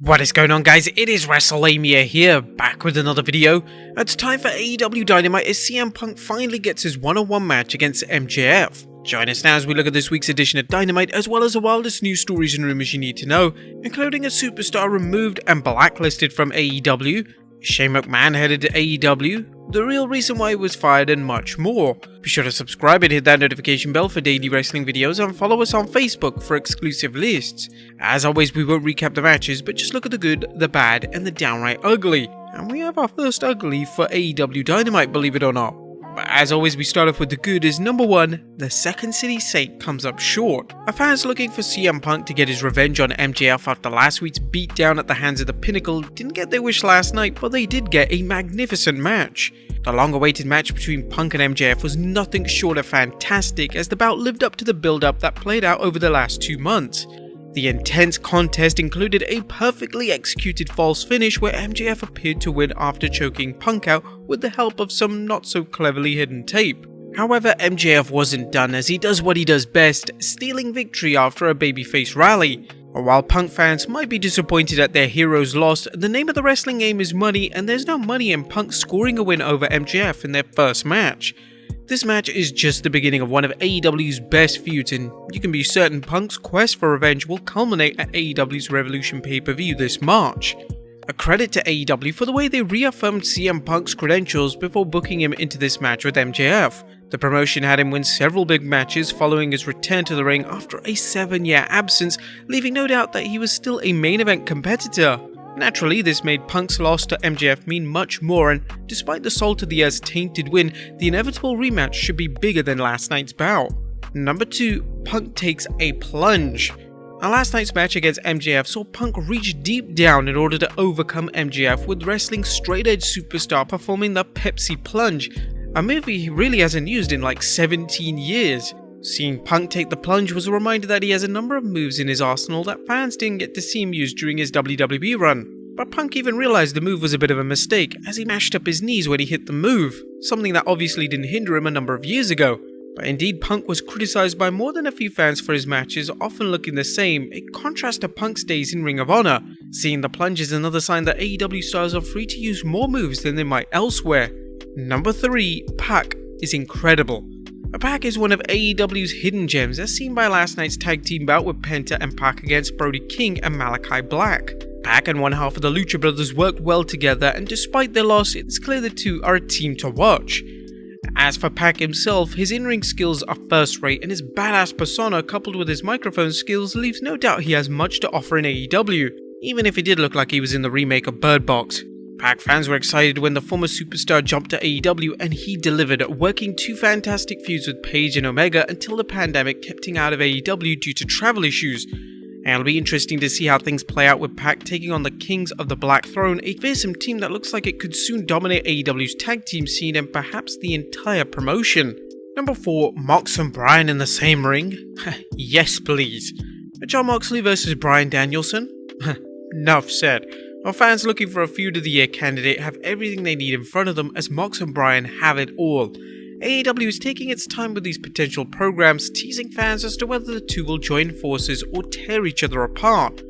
What is going on, guys? It is Wrestlelamia here, back with another video. It's time for AEW Dynamite as CM Punk finally gets his one-on-one match against MJF. Join us now as we look at this week's edition of Dynamite, as well as the wildest news stories and rumors you need to know, including a superstar removed and blacklisted from AEW, Shane McMahon headed to AEW, the real reason why he was fired, and much more. Be sure to subscribe and hit that notification bell for daily wrestling videos, and follow us on Facebook for exclusive lists. As always, we won't recap the matches, but just look at the good, the bad, and the downright ugly. And we have our first ugly for AEW Dynamite, believe it or not. But as always, we start off with the good is number 1, the Second City Saint comes up short. Our fans looking for CM Punk to get his revenge on MJF after last week's beatdown at the hands of the Pinnacle didn't get their wish last night, but they did get a magnificent match. The long-awaited match between Punk and MJF was nothing short of fantastic, as the bout lived up to the build-up that played out over the last 2 months. The intense contest included a perfectly executed false finish where MJF appeared to win after choking Punk out with the help of some not so cleverly hidden tape. However, MJF wasn't done, as he does what he does best, stealing victory after a babyface rally. While Punk fans might be disappointed at their hero's loss, the name of the wrestling game is money, and there's no money in Punk scoring a win over MJF in their first match. This match is just the beginning of one of AEW's best feuds, and you can be certain Punk's quest for revenge will culminate at AEW's Revolution pay-per-view this March. A credit to AEW for the way they reaffirmed CM Punk's credentials before booking him into this match with MJF. The promotion had him win several big matches following his return to the ring after a 7-year absence, leaving no doubt that he was still a main event competitor. Naturally, this made Punk's loss to MJF mean much more, and despite the salt of the earth's tainted win, the inevitable rematch should be bigger than last night's bout. Number 2, Punk takes a plunge. Our last night's match against MJF saw Punk reach deep down in order to overcome MJF, with wrestling's straight-edge superstar performing the Pepsi Plunge, a move he really hasn't used in like 17 years. Seeing Punk take the plunge was a reminder that he has a number of moves in his arsenal that fans didn't get to see him use during his WWE run. But Punk even realized the move was a bit of a mistake, as he mashed up his knees when he hit the move, something that obviously didn't hinder him a number of years ago. But indeed, Punk was criticized by more than a few fans for his matches often looking the same, a contrast to Punk's days in Ring of Honor. Seeing the plunge is another sign that AEW stars are free to use more moves than they might elsewhere. Number 3, Pac is incredible. Pac is one of AEW's hidden gems, as seen by last night's tag team bout with Penta and Pac against Brody King and Malachi Black. Pac and one half of the Lucha Brothers worked well together, and despite their loss, it's clear the two are a team to watch. As for Pac himself, his in-ring skills are first-rate, and his badass persona coupled with his microphone skills leaves no doubt he has much to offer in AEW, even if he did look like he was in the remake of Bird Box. Pac fans were excited when the former superstar jumped to AEW, and he delivered, working 2 fantastic feuds with Paige and Omega until the pandemic kept him out of AEW due to travel issues. And it'll be interesting to see how things play out with Pac taking on the Kings of the Black Throne, a fearsome team that looks like it could soon dominate AEW's tag team scene and perhaps the entire promotion. Number 4, Mox and Bryan in the same ring? Yes please. Jon Moxley versus Bryan Danielson? Enough said. Our fans looking for a feud of the year candidate have everything they need in front of them, as Mox and Bryan have it all. AEW is taking its time with these potential programs, teasing fans as to whether the two will join forces or tear each other apart.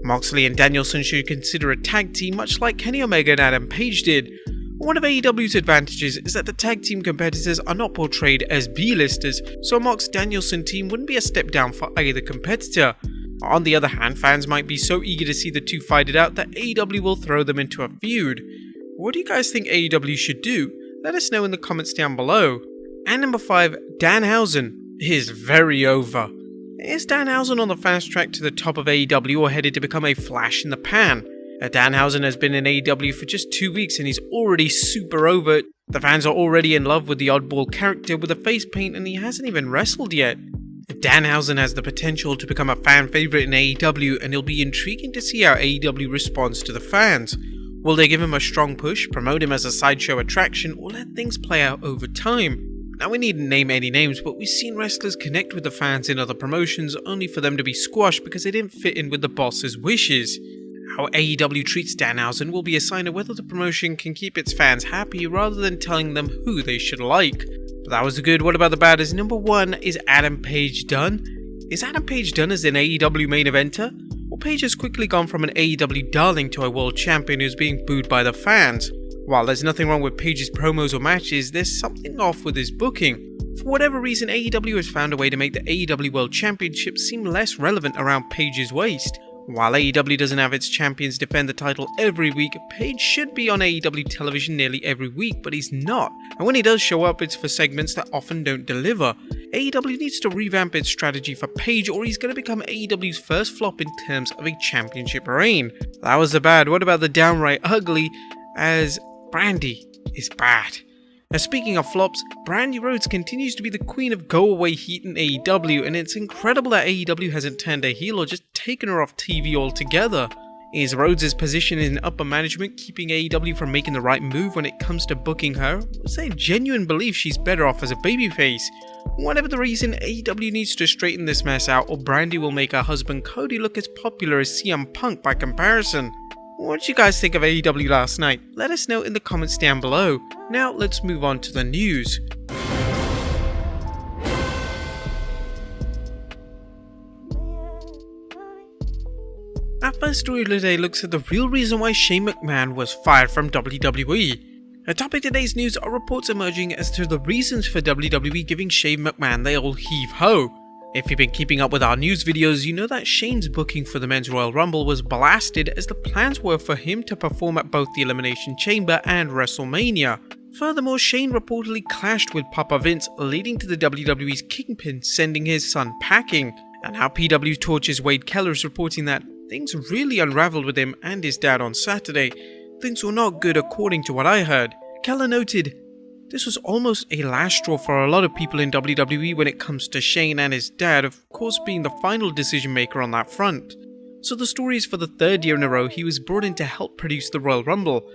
Moxley and Danielson should consider a tag team much like Kenny Omega and Adam Page did. One of AEW's advantages is that the tag team competitors are not portrayed as B-listers, so a Mox-Danielson team wouldn't be a step down for either competitor. On the other hand, fans might be so eager to see the two fight it out that AEW will throw them into a feud. What do you guys think AEW should do? Let us know in the comments down below. And number 5, Danhausen is very over. Is Danhausen on the fast track to the top of AEW or headed to become a flash in the pan? Danhausen has been in AEW for just 2 weeks and he's already super over. The fans are already in love with the oddball character with a face paint, and he hasn't even wrestled yet. Danhausen has the potential to become a fan favorite in AEW, and it'll be intriguing to see how AEW responds to the fans. Will they give him a strong push, promote him as a sideshow attraction, or let things play out over time? Now, we needn't name any names, but we've seen wrestlers connect with the fans in other promotions only for them to be squashed because they didn't fit in with the boss's wishes. How AEW treats Danhausen will be a sign of whether the promotion can keep its fans happy rather than telling them who they should like. But that was the good. What about the bad? Is number 1, is Adam Page done? Is Adam Page done as an AEW main eventer? Will Paige has quickly gone from an AEW darling to a world champion who's being booed by the fans. While there's nothing wrong with Paige's promos or matches, there's something off with his booking. For whatever reason, AEW has found a way to make the AEW World Championship seem less relevant around Paige's waist. While AEW doesn't have its champions defend the title every week, Paige should be on AEW television nearly every week, but he's not. And when he does show up, it's for segments that often don't deliver. AEW needs to revamp its strategy for Paige, or he's going to become AEW's first flop in terms of a championship reign. That was the bad. What about the downright ugly, as Brandi is bad? Now, speaking of flops, Brandi Rhodes continues to be the queen of go-away heat in AEW, and it's incredible that AEW hasn't turned her heel or just taken her off TV altogether. Is Rhodes' position in upper management keeping AEW from making the right move when it comes to booking her? Is there a genuine belief she's better off as a babyface? Whatever the reason, AEW needs to straighten this mess out, or Brandi will make her husband Cody look as popular as CM Punk by comparison. What did you guys think of AEW last night? Let us know in the comments down below. Now let's move on to the news. Our first story today looks at the real reason why Shane McMahon was fired from WWE. Atop today's news are reports emerging as to the reasons for WWE giving Shane McMahon the old heave-ho. If you've been keeping up with our news videos, you know that Shane's booking for the Men's Royal Rumble was blasted, as the plans were for him to perform at both the Elimination Chamber and WrestleMania. Furthermore, Shane reportedly clashed with Papa Vince, leading to the WWE's Kingpin sending his son packing. And now PW Torch's Wade Keller is reporting that things really unraveled with him and his dad on Saturday. Things were not good according to what I heard. Keller noted, "This was almost a last straw for a lot of people in WWE when it comes to Shane and his dad, of course being the final decision maker on that front. So the story is for the third year in a row he was brought in to help produce the Royal Rumble.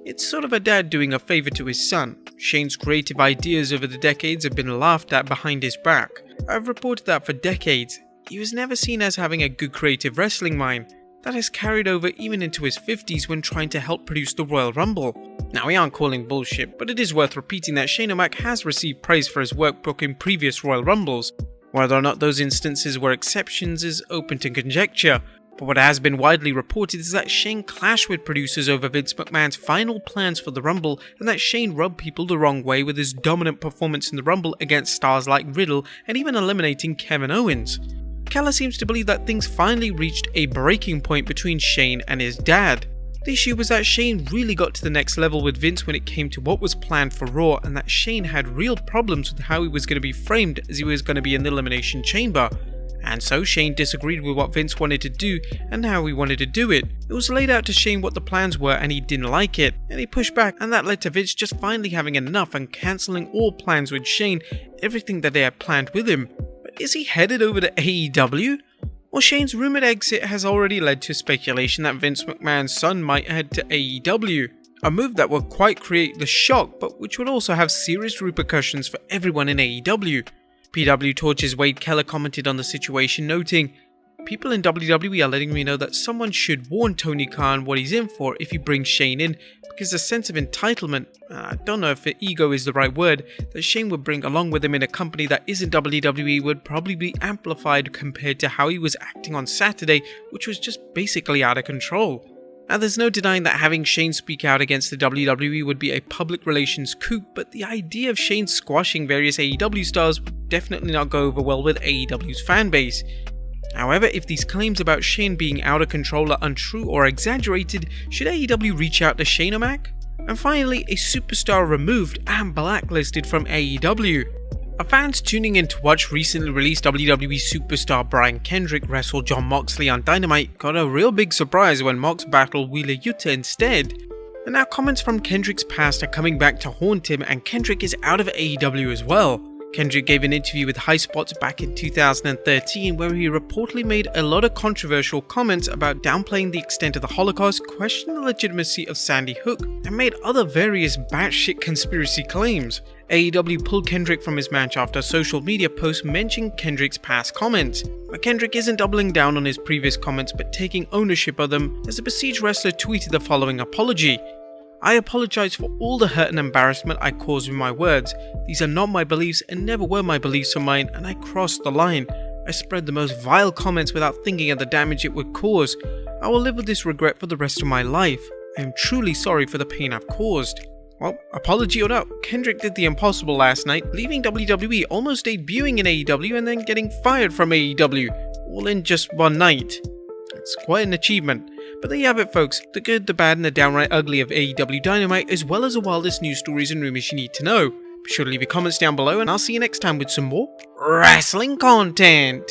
It's sort of a dad doing a favour to his son. Shane's creative ideas over the decades have been laughed at behind his back. I've reported that for decades. He was never seen as having a good creative wrestling mind. That has carried over even into his 50s when trying to help produce the Royal Rumble." Now, we aren't calling bullshit, but it is worth repeating that Shane O'Mac has received praise for his work booking previous Royal Rumbles. Whether or not those instances were exceptions is open to conjecture, but what has been widely reported is that Shane clashed with producers over Vince McMahon's final plans for the Rumble, and that Shane rubbed people the wrong way with his dominant performance in the Rumble against stars like Riddle and even eliminating Kevin Owens. Keller seems to believe that things finally reached a breaking point between Shane and his dad. The issue was that Shane really got to the next level with Vince when it came to what was planned for Raw, and that Shane had real problems with how he was going to be framed as he was going to be in the Elimination Chamber. And so Shane disagreed with what Vince wanted to do and how he wanted to do it. It was laid out to Shane what the plans were and he didn't like it, and he pushed back, and that led to Vince just finally having enough and cancelling all plans with Shane, everything that they had planned with him. But is he headed over to AEW? Well, Shane's rumoured exit has already led to speculation that Vince McMahon's son might head to AEW. A move that would quite create the shock, but which would also have serious repercussions for everyone in AEW. PW Torch's Wade Keller commented on the situation, noting, "People in WWE are letting me know that someone should warn Tony Khan what he's in for if he brings Shane in, because the sense of entitlement, I don't know if ego is the right word, that Shane would bring along with him in a company that isn't WWE would probably be amplified compared to how he was acting on Saturday, which was just basically out of control." Now, there's no denying that having Shane speak out against the WWE would be a public relations coup, but the idea of Shane squashing various AEW stars would definitely not go over well with AEW's fanbase. However, if these claims about Shane being out of control are untrue or exaggerated, should AEW reach out to Shane O'Mac? And finally, a superstar removed and blacklisted from AEW. Are fans tuning in to watch recently released WWE superstar Brian Kendrick wrestle Jon Moxley on Dynamite got a real big surprise when Mox battled Wheeler Yuta instead. And now comments from Kendrick's past are coming back to haunt him, and Kendrick is out of AEW as well. Kendrick gave an interview with High Spots back in 2013 where he reportedly made a lot of controversial comments about downplaying the extent of the Holocaust, questioned the legitimacy of Sandy Hook, and made other various batshit conspiracy claims. AEW pulled Kendrick from his match after a social media post mentioning Kendrick's past comments. But Kendrick isn't doubling down on his previous comments but taking ownership of them, as the besieged wrestler tweeted the following apology. "I apologize for all the hurt and embarrassment I caused with my words. These are not my beliefs and never were my beliefs or mine, and I crossed the line. I spread the most vile comments without thinking of the damage it would cause. I will live with this regret for the rest of my life. I am truly sorry for the pain I've caused. Well, apology or not, Kendrick did the impossible last night, leaving WWE, almost debuting in AEW and then getting fired from AEW, all in just one night. It's quite an achievement. But there you have it, folks, the good, the bad and the downright ugly of AEW Dynamite, as well as the wildest news stories and rumors you need to know. Be sure to leave your comments down below and I'll see you next time with some more wrestling content.